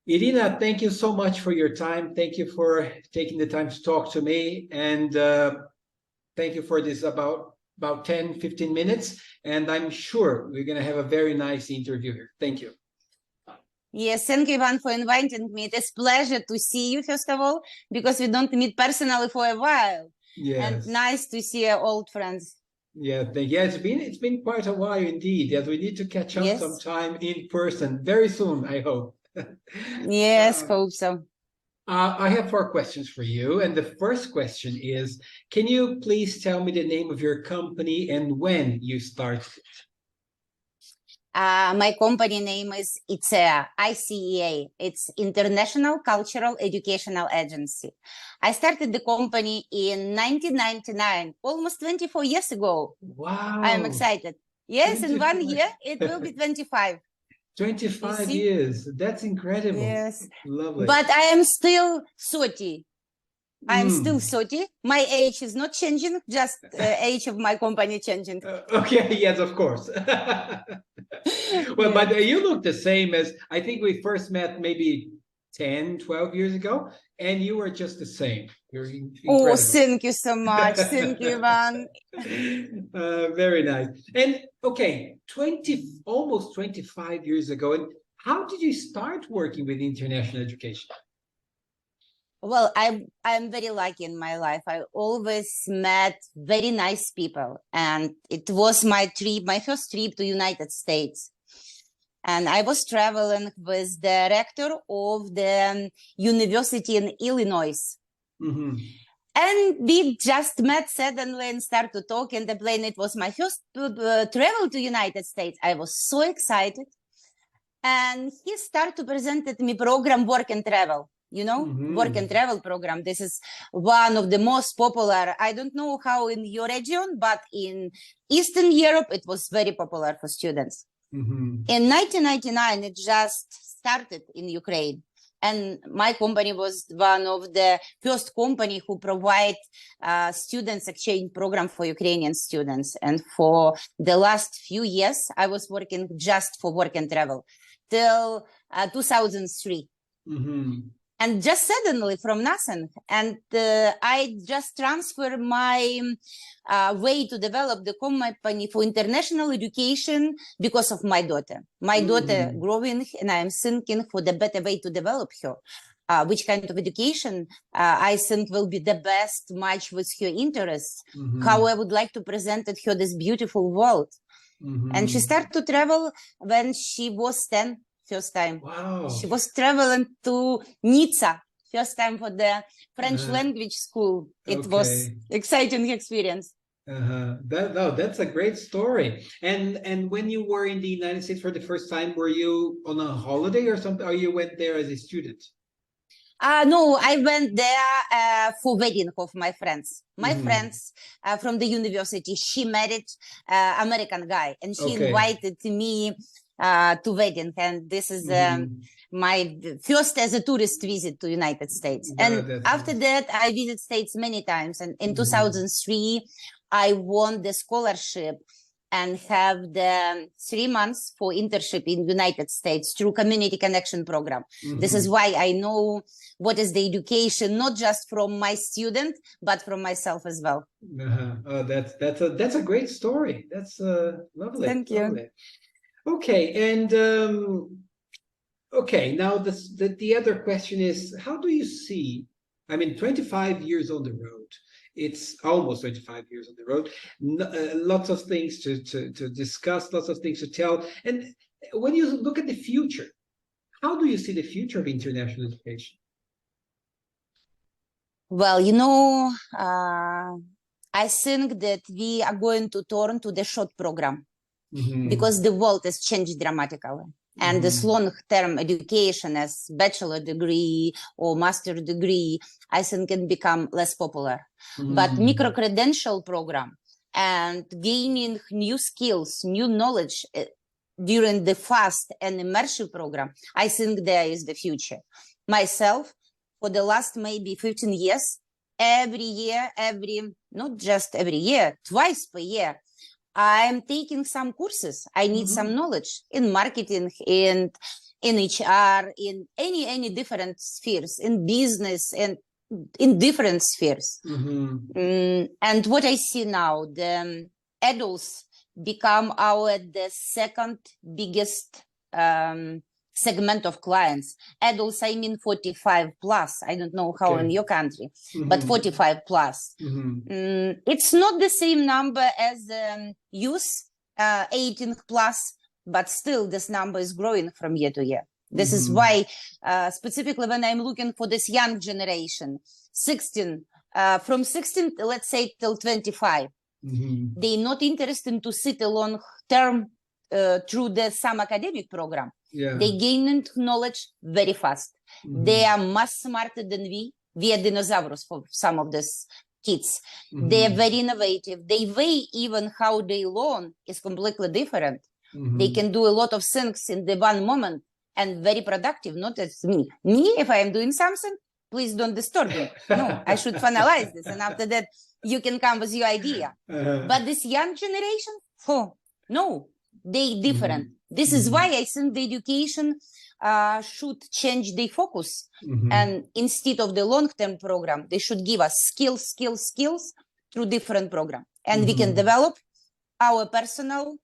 Iryna, thank you so much for your time. Thank you for taking the time to talk to me. And thank you for this about 10, 15 minutes. And I'm sure we're going to have a very nice interview here. Thank you. Yes, thank you, Ivan, for inviting me. It is a pleasure to see you, first of all, because we don't meet personally for a while. Yes. And nice to see our old friends. Yeah, it's been quite a while indeed. Yes, we need to catch up sometime in person very soon, I hope. Yes, hope so. I have 4 questions for you. And the first question is, can you please tell me the name of your company and when you started it? My company name is ICEA, ICEA. It's International Cultural Educational Agency. I started the company in 1999, almost 24 years ago. Wow. I'm excited. Yes, 25. in 1 year, it will be 25. 25 years. That's incredible. Yes. Lovely. But I am still 30. I'm still 30. My age is not changing, just the age of my company changing. Okay, yes, of course. Well, but you look the same as, I think we first met maybe 10, 12 years ago, and you were just the same. You're incredible. Oh, thank you so much. Thank you, Ivan. Very nice. And okay, almost 25 years ago, and how did you start working with international education? Well, I'm very lucky in my life. I always met very nice people, and it was my first trip to United States. And I was traveling with the rector of the university in Illinois. Mm-hmm. And we just met suddenly and started to talk in the plane. It was my first travel to United States. I was so excited. And he started to present me program Work and Travel. You know, Work and Travel program. This is one of the most popular. I don't know how in your region, but in Eastern Europe, it was very popular for students. In 1999, it just started in Ukraine. And my company was one of the first company who provide students exchange program for Ukrainian students. And for the last few years, I was working just for Work and Travel till 2003. And just suddenly from nothing, and I just transferred my way to develop the company for international education because of my daughter. My daughter growing, and I am thinking for the better way to develop her. Which kind of education I think will be the best match with her interests. How I would like to present her this beautiful world. And she started to travel when she was 10. First time. Wow. She was traveling to Nizza, first time for the French language school. It was exciting experience. That's a great story. And when you were in the United States for the first time, were you on a holiday or something, or you went there as a student? No, I went there for wedding of my friends. My friends from the university, she married American guy, and she invited me to wedding, and this is my first as a tourist visit to United States. And after that, I visited States many times. And in 2003, I won the scholarship and have the 3 months for internship in United States through Community Connection Program. This is why I know what is the education, not just from my student, but from myself as well. Oh, that's a great story. That's lovely. Thank you. Lovely. Okay, and now the other question is, how do you see, 25 years on the road, it's almost 25 years on the road, lots of things to discuss, lots of things to tell. And when you look at the future, how do you see the future of international education? Well, I think that we are going to turn to the short program. Because the world has changed dramatically. And this long-term education as bachelor degree or master degree, I think can become less popular. But micro-credential program and gaining new skills, new knowledge during the fast and immersive program, I think there is the future. Myself, for the last maybe 15 years, every year, not just every year, twice per year, I'm taking some courses. I need some knowledge in marketing and in HR, in any different spheres, in business and in different spheres. And what I see now, the adults become the second biggest segment of clients. Adults, I mean 45 plus. I don't know how in your country, but 45 plus. It's not the same number as youth, 18 plus, but still this number is growing from year to year. This is why, specifically when I'm looking for this young generation, 16, from 16, let's say, till 25, they're not interested to sit a long term through some academic program. They gain knowledge very fast. They are much smarter than we. We are dinosaurs for some of these kids. They are very innovative. They way even how they learn is completely different. They can do a lot of things in the one moment and very productive, not as me. Me, if I am doing something, please don't disturb me. No, I should finalize this. And after that, you can come with your idea. But this young generation, no, they different. This is why I think the education should change the focus. And instead of the long-term program, they should give us skills through different program. And we can develop our personal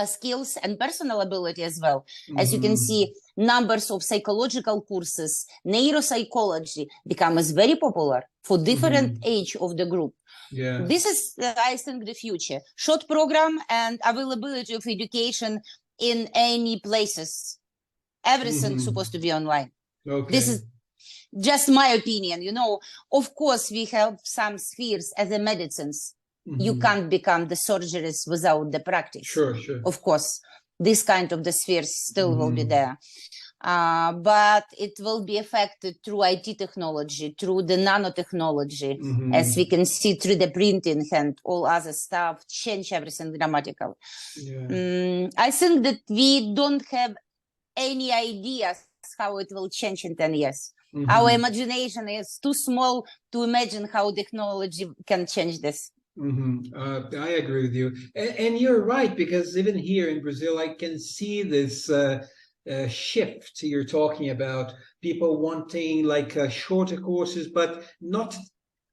skills and personal ability as well. As you can see, numbers of psychological courses, neuropsychology becomes very popular for different age of the group. This is, I think, the future. Short program and availability of education in any places. Everything supposed to be online. This is just my opinion. You know, of course, we have some spheres as a medicines. You can't become the surgeries without the practice. Sure. Of course, this kind of the spheres still will be there. But it will be affected through IT technology, through the nanotechnology, as we can see through the printing and all other stuff, change everything dramatically. I think that we don't have any ideas how it will change in 10 years. Our imagination is too small to imagine how technology can change this. I agree with you. And you're right, because even here in Brazil, I can see this shift you're talking about, people wanting like shorter courses, but not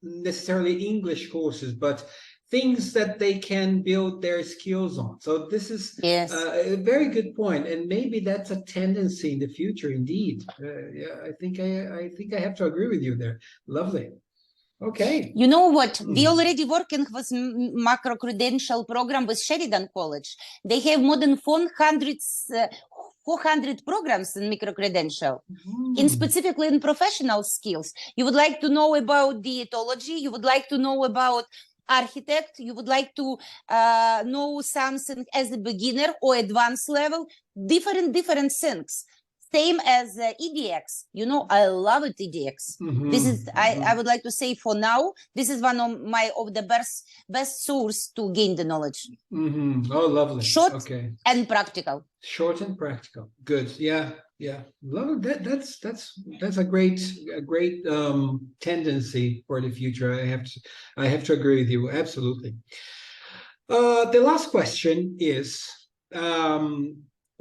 necessarily English courses, but things that they can build their skills on. So this is a very good point, and maybe that's a tendency in the future indeed. I think I have to agree with you there. Lovely. Okay. You know what? We already working with macro-credential program with Sheridan College. They have more than 400 programs in micro-credential, specifically in professional skills. You would like to know about dietology, you would like to know about architect, you would like to know something as a beginner or advanced level, different things. Same as EDX. You know, I love it, EDX. This is, I would like to say for now, this is one of the best source to gain the knowledge. Oh, lovely. Short and practical. Short and practical. Good. Yeah. Love it. That's a great tendency for the future. I have to agree with you. Absolutely. The last question is,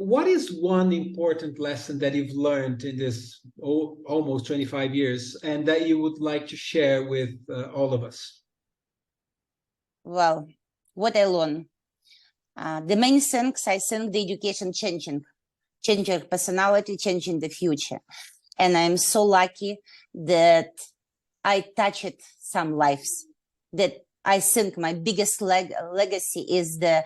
what is one important lesson that you've learned in this almost 25 years and that you would like to share with all of us? Well, what I learned, the main things, I think the education changing personality, changing the future. And I'm so lucky that I touched some lives, that I think my biggest legacy is the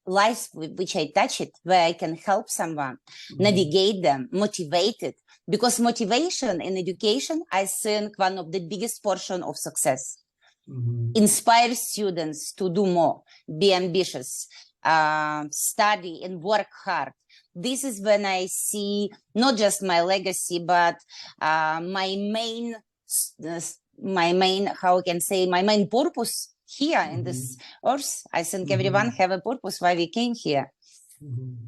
lives which I touch it, where I can help someone, navigate them, motivated. Because motivation in education, I think one of the biggest portion of success. Inspire students to do more, be ambitious, study and work hard. This is when I see not just my legacy, but my main, how I can say, my main purpose here in this earth. I think everyone have a purpose why we came here.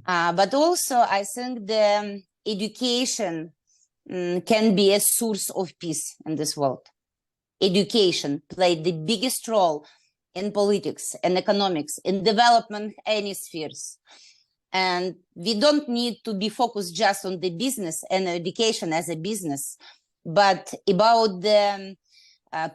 But also I think the education can be a source of peace in this world. Education played the biggest role in politics and economics, in development, any spheres. And we don't need to be focused just on the business and education as a business, but about the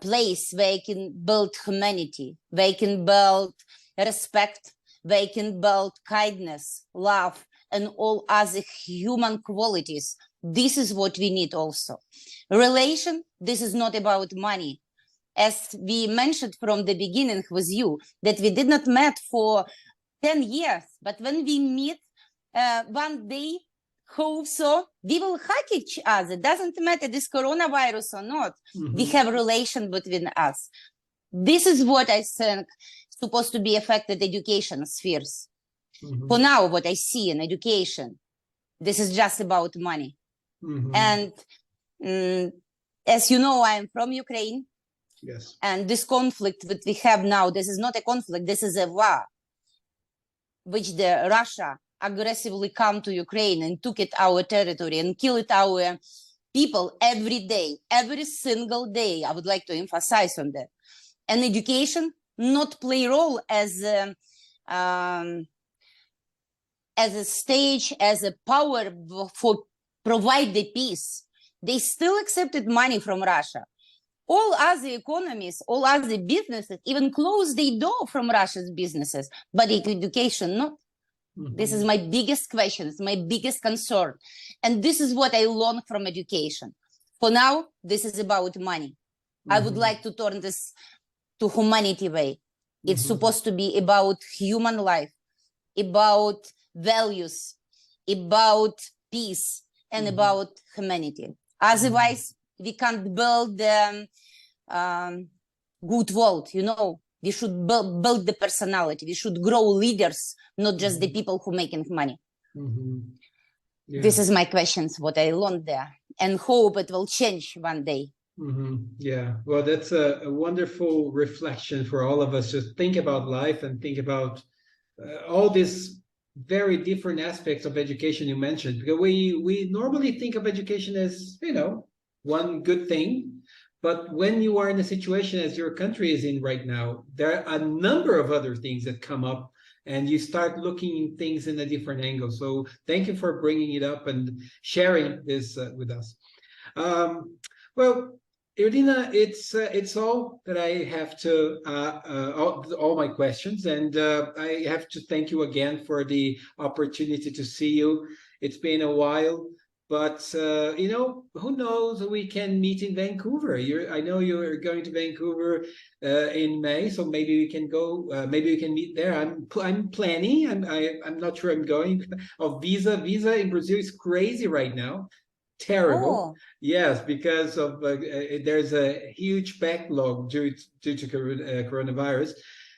place where you can build humanity, where you can build respect, where you can build kindness, love, and all other human qualities. This is what we need also. Relation, this is not about money. As we mentioned from the beginning with you, that we did not meet for 10 years, but when we meet one day, hope so, we will hug each other. Doesn't matter this coronavirus or not. We have relation between us. This is what I think supposed to be affected education spheres. For now, what I see in education, this is just about money. And as you know, I am from Ukraine. Yes. And this conflict that we have now, this is not a conflict, this is a war, which the Russia aggressively come to Ukraine and took it our territory and killed our people every day, every single day. I would like to emphasize on that. And education not play role as a stage, as a power for provide the peace. They still accepted money from Russia. All other economies, all other businesses even close their door from Russia's businesses, but education not. This is my biggest question, it's my biggest concern. And this is what I learned from education. For now, this is about money. I would like to turn this to humanity way. It's supposed to be about human life, about values, about peace, and about humanity. Otherwise, we can't build the good world, you know. We should build the personality. We should grow leaders, not just the people who making money. Yeah. This is my questions, what I learned there, and hope it will change one day. Yeah, well, that's a wonderful reflection for all of us to think about life and think about all these very different aspects of education you mentioned, because we normally think of education as, you know, one good thing. But when you are in a situation as your country is in right now, there are a number of other things that come up and you start looking at things in a different angle. So thank you for bringing it up and sharing this with us. Well, Iryna, it's all that I have to, all my questions. And I have to thank you again for the opportunity to see you. It's been a while. But, you know, who knows, we can meet in Vancouver. I know you're going to Vancouver in May, so maybe we can go, maybe we can meet there. I'm planning, I'm not sure I'm going. Visa in Brazil is crazy right now. Terrible. Yes, because of there's a huge backlog due to coronavirus.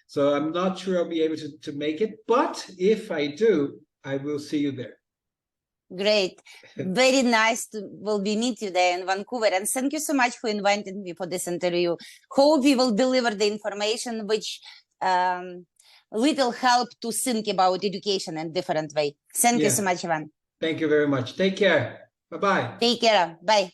So I'm not sure I'll be able to make it. But if I do, I will see you there. Great. Very nice will be meet you there in Vancouver. And thank you so much for inviting me for this interview. Hope we will deliver the information which little help to think about education in different way. Thank you so much, Ivan. Thank you very much. Take care. Bye-bye. Take care. Bye.